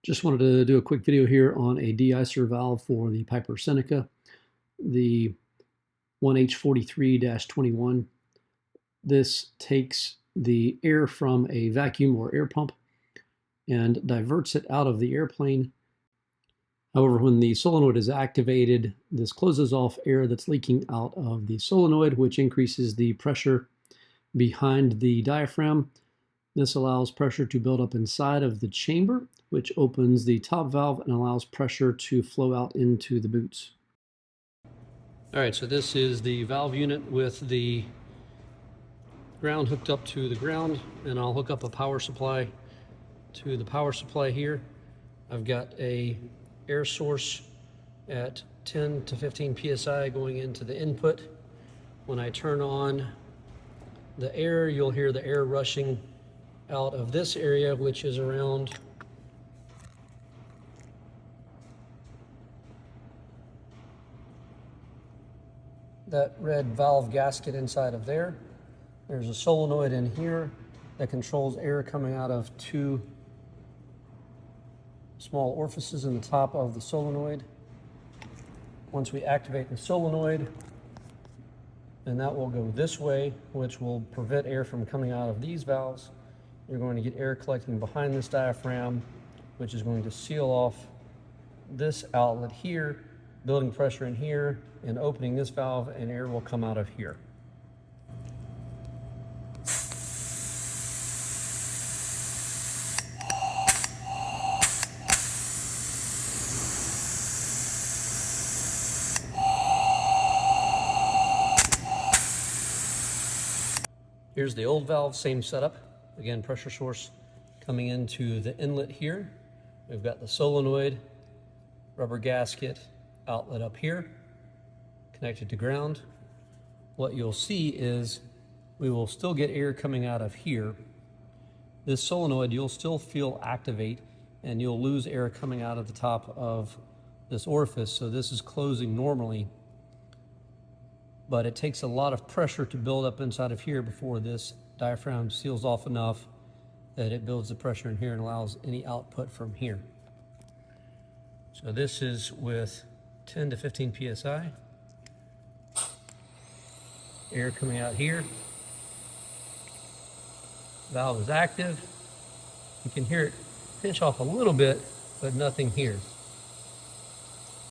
Just wanted to do a quick video here on a Deicer valve for the Piper Seneca, the 1H43-21. This takes the air from a vacuum or air pump and diverts it out of the airplane. However, when the solenoid is activated, this closes off air that's leaking out of the solenoid, which increases the pressure behind the diaphragm. This allows pressure to build up inside of the chamber, which opens the top valve and allows pressure to flow out into the boots. All right, so this is the valve unit with the ground hooked up to the ground, and I'll hook up a power supply to the power supply here. I've got a air source at 10 to 15 psi going into the input. When I turn on the air, you'll hear the air rushing out of this area, which is around that red valve gasket inside of there. There's a solenoid in here that controls air coming out of two small orifices in the top of the solenoid. Once we activate the solenoid, then that will go this way, which will prevent air from coming out of these valves. You're going to get air collecting behind this diaphragm, which is going to seal off this outlet here, building pressure in here and opening this valve, and air will come out of here. Here's the old valve, same setup. Again, pressure source coming into the inlet here. We've got the solenoid, rubber gasket, outlet up here, connected to ground. What you'll see is we will still get air coming out of here. This solenoid you'll still feel activate, and you'll lose air coming out of the top of this orifice. So this is closing normally, but it takes a lot of pressure to build up inside of here before this diaphragm seals off enough that it builds the pressure in here and allows any output from here. So this is with 10 to 15 psi. Air coming out here. Valve is active. You can hear it pinch off a little bit, but nothing here.